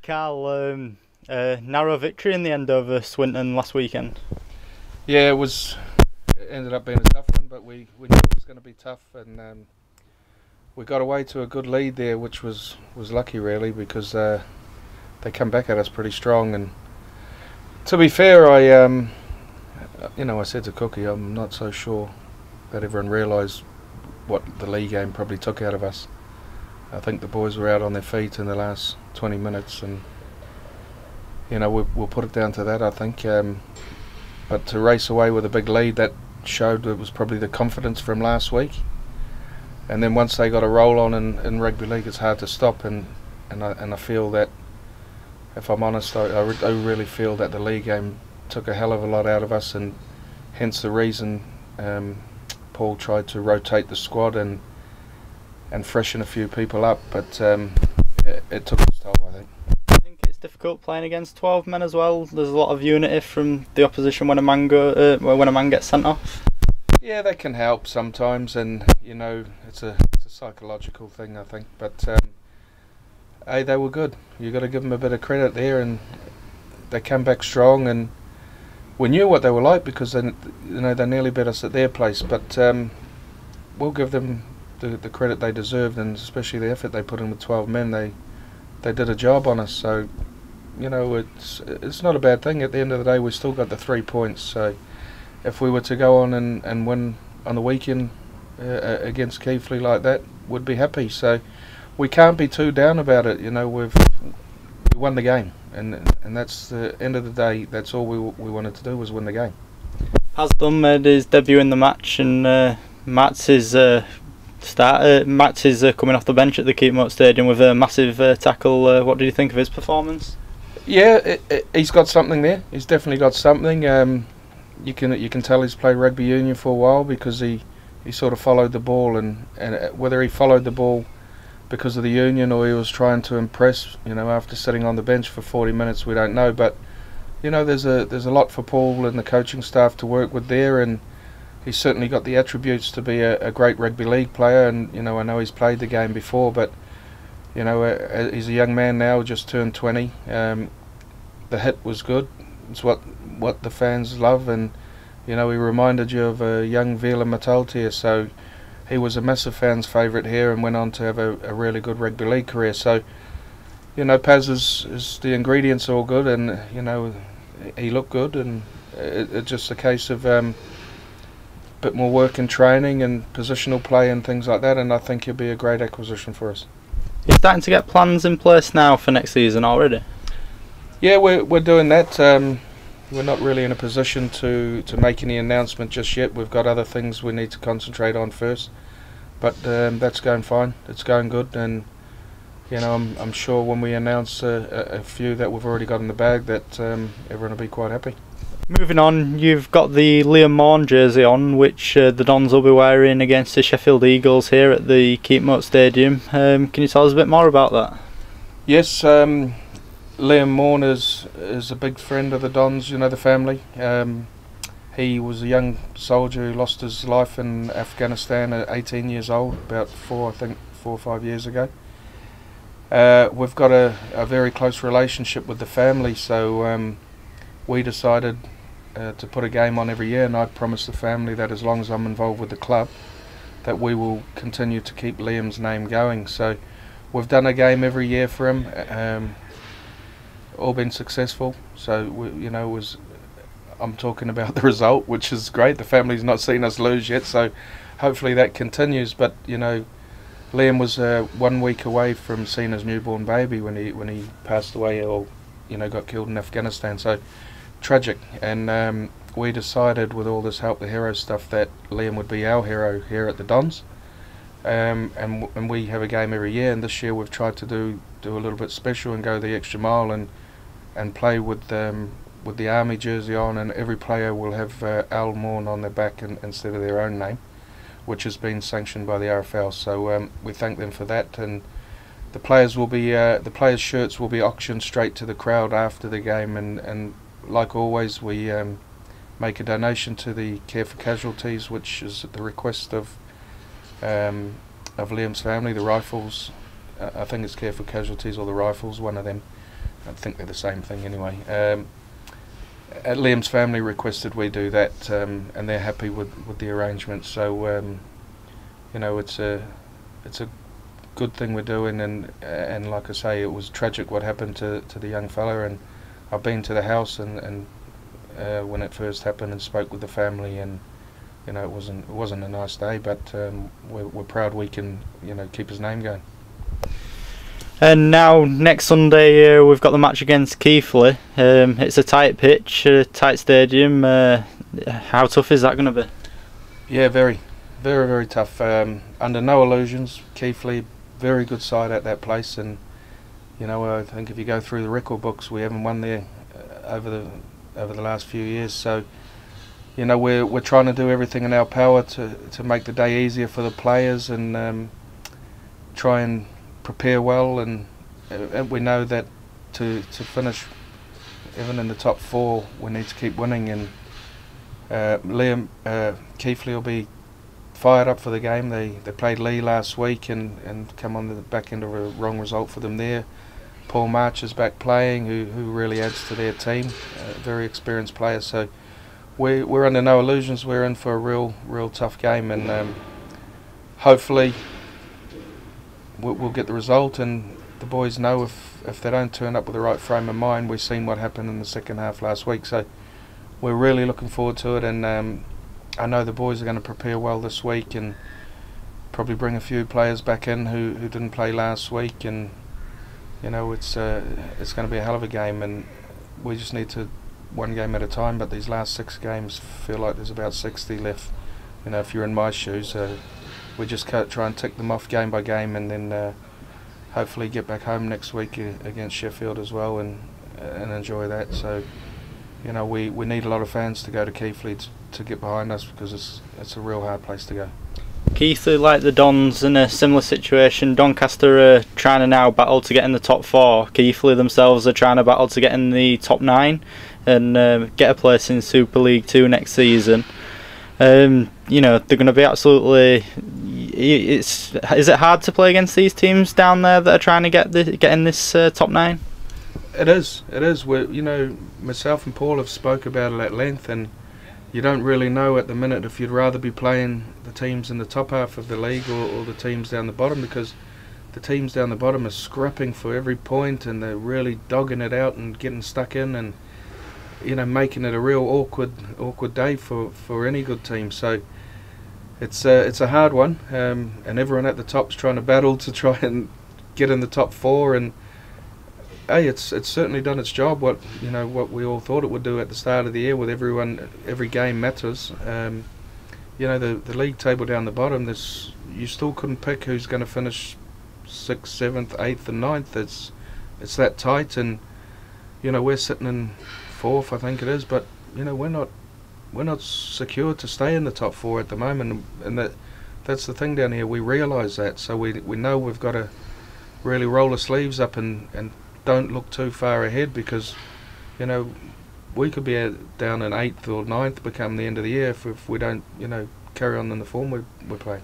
Carl, narrow victory in the end over Swinton last weekend. Yeah, it ended up being a tough one, but we knew it was going to be tough, and we got away to a good lead there, which was lucky really, because they come back at us pretty strong. And to be fair, I said to Cookie, I'm not so sure that everyone realised what the league game probably took out of us. I think the boys were out on their feet in the last 20 minutes, and we'll put it down to that, I think. But to race away with a big lead, that showed it was probably the confidence from last week. And then once they got a roll on in rugby league, it's hard to stop. And I feel that, if I'm honest, I really feel that the league game took a hell of a lot out of us, and hence the reason Paul tried to rotate the squad and freshen a few people up. But it took its toll, I think. I think it's difficult playing against 12 men as well. There's a lot of unity from the opposition when a man gets sent off. Yeah, that can help sometimes, and it's a psychological thing, I think. But hey, they were good. You got to give them a bit of credit there, and they came back strong, and we knew what they were like because they nearly beat us at their place. But we'll give them the credit they deserved, and especially the effort they put in with 12 men. They did a job on us, so it's not a bad thing. At the end of the day, we still got the 3 points. So if we were to go on and win on the weekend against Keighley like that, we'd be happy. So we can't be too down about it. We won the game, and that's the end of the day. That's all we wanted to do, was win the game. Hasdon made his debut in the match, and Mats is coming off the bench at the Keighley Stadium with a massive tackle. What did you think of his performance? Yeah, he's got something there. He's definitely got something. You can tell he's played rugby union for a while, because he sort of followed the ball, and whether he followed the ball because of the union or he was trying to impress, after sitting on the bench for 40 minutes, we don't know. But there's a lot for Paul and the coaching staff to work with there, and he's certainly got the attributes to be a great rugby league player. And I know he's played the game before, but he's a young man now, just turned 20. The hit was good. It's what the fans love, and he reminded you of a young Vila Mataltia, so he was a massive fan's favourite here and went on to have a really good rugby league career. So Paz is the ingredients all good, and he looked good, and it's just a case of bit more work and training and positional play and things like that, and I think he'll be a great acquisition for us. You're starting to get plans in place now for next season already? Yeah, we're doing that. We're not really in a position to make any announcement just yet. We've got other things we need to concentrate on first, but that's going fine. It's going good, and I'm sure when we announce a few that we've already got in the bag, that everyone will be quite happy. Moving on, you've got the Liam Morn jersey on, which the Dons will be wearing against the Sheffield Eagles here at the Keighley Stadium. Can you tell us a bit more about that? Yes, Liam Morn is a big friend of the Dons, the family. He was a young soldier who lost his life in Afghanistan at 18 years old, about 4 or 5 years ago. We've got a very close relationship with the family, so we decided to put a game on every year, and I promised the family that as long as I'm involved with the club, that we will continue to keep Liam's name going. So we've done a game every year for him. All been successful, so I'm talking about the result, which is great. The family's not seen us lose yet, so hopefully that continues. But Liam was 1 week away from seeing his newborn baby when he passed away, or got killed in Afghanistan. So tragic, and we decided, with all this Help the Hero stuff, that Liam would be our hero here at the Dons. And we have a game every year, and this year we've tried to do a little bit special and go the extra mile and play with the Army jersey on, and every player will have Al Morn on their back instead of their own name, which has been sanctioned by the RFL. So we thank them for that, and the players shirts will be auctioned straight to the crowd after the game, and like always, we make a donation to the Care for Casualties, which is at the request of Liam's family, the Rifles. I think it's Care for Casualties or the Rifles, one of them. I think they're the same thing anyway. Liam's family requested we do that, and they're happy with the arrangement. So you know, it's a good thing we're doing, and like I say, it was tragic what happened to the young fella, and I've been to the house and when it first happened and spoke with the family, and you know, it wasn't a nice day, but we're proud we can, you know, keep his name going. And now next Sunday we've got the match against Keighley. It's a tight pitch, a tight stadium. How tough is that going to be? Yeah, very, very, very tough. Under no illusions, Keighley, very good side at that place, and you know, I think if you go through the record books, we haven't won there over the last few years. So you know, we're trying to do everything in our power to make the day easier for the players, and try and prepare well, and we know that to finish even in the top 4, we need to keep winning, and Liam Keighley will be fired up for the game. They played Lee last week and come on the back end of a wrong result for them there. Paul March is back playing, who really adds to their team, very experienced player. So we're under no illusions. We're in for a real tough game, and hopefully we'll get the result, and the boys know if they don't turn up with the right frame of mind. We've seen what happened in the second half last week, so we're really looking forward to it, and I know the boys are going to prepare well this week and probably bring a few players back in who didn't play last week, and you know, it's going to be a hell of a game, and we just need to one game at a time. But these last 6 games feel like there's about 60 left. You know, if you're in my shoes, we just try and tick them off game by game, and then hopefully get back home next week against Sheffield as well, and enjoy that. So you know, we need a lot of fans to go to Keighley to get behind us, because it's a real hard place to go. Keighley, like the Dons, in a similar situation. Doncaster are trying to now battle to get in the top 4. Keighley themselves are trying to battle to get in the top 9 and get a place in Super League 2 next season. You know, they're going to be absolutely. Is it hard to play against these teams down there that are trying to get in this top 9? It is. You know, myself and Paul have spoke about it at length, and you don't really know at the minute if you'd rather be playing the teams in the top half of the league or the teams down the bottom, because the teams down the bottom are scrapping for every point, and they're really dogging it out and getting stuck in, and you know, making it a real awkward day for any good team. So it's a hard one, and everyone at the top's trying to battle to try and get in the top 4, and hey, it's certainly done its job. What we all thought it would do at the start of the year, with every game matters. You know, the league table down the bottom, you still couldn't pick who's going to finish 6th, 7th, 8th and 9th. It's that tight, and you know, we're sitting in 4th, I think it is, but you know, we're not secured to stay in the top 4 at the moment, and that's the thing down here. We realise that, so we know we've got to really roll our sleeves up and don't look too far ahead, because you know, we could be down in 8th or 9th become the end of the year if we don't, you know, carry on in the form we're playing.